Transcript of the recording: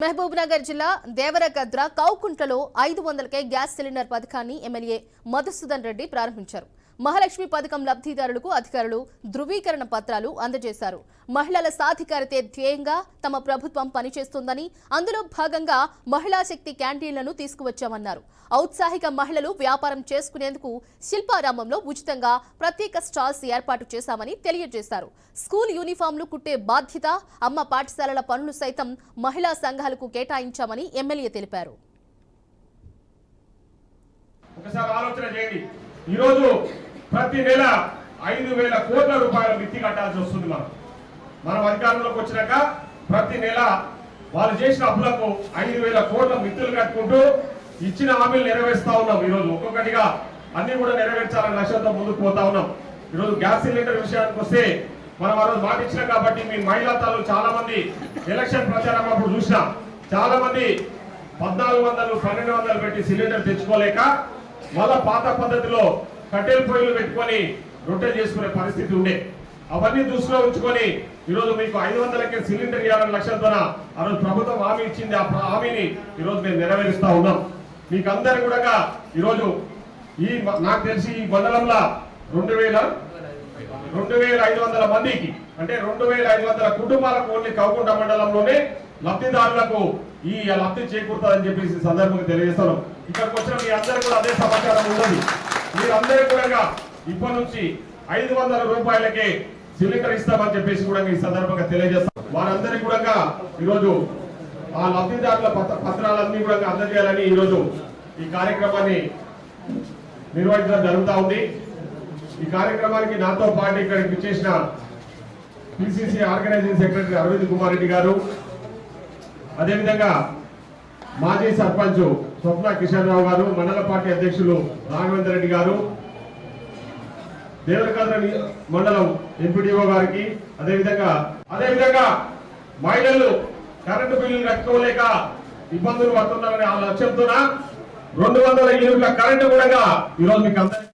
మహబూబ్నగర్ జిల్లా Devarakadra కౌకుంట్లలో 500కే gas cylinder పథకాన్ని MLA Madhusudan Reddy ప్రారంభించారు. మహాలక్ష్మి పథకం లబ్ధిదారులకు అధికారులు ధృవీకరణ పత్రాలు అందజేశారు. మహిళల సాధికారతే ధ్యేయంగా తమ ప్రభుత్వం పనిచేస్తుందని, అందులో భాగంగా మహిళా శక్తి క్యాంటీన్లను తీసుకువచ్చామన్నారు. ఔత్సాహిక మహిళలు వ్యాపారం చేసుకునేందుకు శిల్పారామంలో ఉచితంగా ప్రత్యేక స్టాల్స్ ఏర్పాటు చేశామని తెలియజేశారు. స్కూల్ యూనిఫామ్లు కుట్టే బాధ్యత, అమ్మ పాఠశాలల పనులు సైతం మహిళా సంఘాలకు కేటాయించామని ఎమ్మెల్యే తెలిపారు. ప్రతి నెల 5,000 కోట్ల రూపాయల మిత్తి కట్టాల్సి వస్తుంది. మనం అధికారంలోకి వచ్చినాక ప్రతి నెల వాళ్ళు చేసిన అప్పులకు 5,000 కోట్ల మిత్తులు కట్టుకుంటూ ఇచ్చిన హామీలు నెరవేరుస్తా ఉన్నాం. ఈరోజు ఒక్కొక్కటిగా అన్ని కూడా నెరవేర్చాలని లక్ష్యంతో ముందుకు పోతా ఉన్నాం. ఈరోజు గ్యాస్ సిలిండర్ విషయానికి వస్తే మనం ఆ రోజు మాట ఇచ్చినాం కాబట్టి మీ మహిళా తల్లు చాలా మంది ఎలక్షన్ ప్రచారం అప్పుడు చూసినా చాలా మంది 1,400, 1,200 పెట్టి సిలిండర్ తెచ్చుకోలేక మళ్ళా పాత పద్ధతిలో కట్టెల పొయ్యిలు పెట్టుకొని రొట్టెలు చేసుకునే పరిస్థితి ఉండే. అవన్నీ దృష్టిలో ఉంచుకొని ఈరోజు మీకు 500కే సిలిండర్ ఇవ్వాలని లక్ష్యంతో ఆ రోజు ప్రభుత్వం హామీ ఇచ్చింది. ఆ హామీని ఈరోజు మేము నెరవేరుస్తా ఉన్నాం. మీకు అందరు కూడా ఈరోజు నాకు తెలిసి ఈ మండలంలో 2,500 మందికి అంటే 2,500 కుటుంబాలకు ఓన్లీ కౌకుంట మండలంలోనే లబ్ధిదారులకు ఈ లబ్ధి చేకూరుతుందని చెప్పేసి సందర్భంగా తెలియజేస్తాను. ఇక్కడికి వచ్చిన మీ అందరూ కూడా అదే సమాచారం ఉన్నది. మీరందరూ కూడా ఇప్పటి నుంచి 500 రూపాయలకే సిలిండర్ ఇస్తామని చెప్పేసి కూడా ఈ సందర్భంగా తెలియజేస్తాం. వారందరికీ కూడా ఈరోజు ఆ లబ్ధిదారుల పత్రాలన్నీ కూడా అందజేయాలని ఈరోజు ఈ కార్యక్రమాన్ని నిర్వహించడం జరుగుతూ ఉంది. ఈ కార్యక్రమానికి నాతో పాటు ఇక్కడికి విచ్చేసిన PCC organising secretary Aravind Kumar Reddy గారు, అదేవిధంగా మాజీ సర్పంచ్ స్వప్న కిషన్ రావు గారు, మండల పార్టీ అధ్యక్షులు రాఘవేంద్ర రెడ్డి గారు, దేవరగద్ర మండలం ఎంపీడీఓ గారికి, అదేవిధంగా మహిళలు కరెంటు బిల్లులు కట్టుకోలేక ఇబ్బందులు పడుతున్నారని ఆ లక్ష్యంతో 200 యూనిట్ల కరెంటు కూడా ఈరోజు మీకు అందరికీ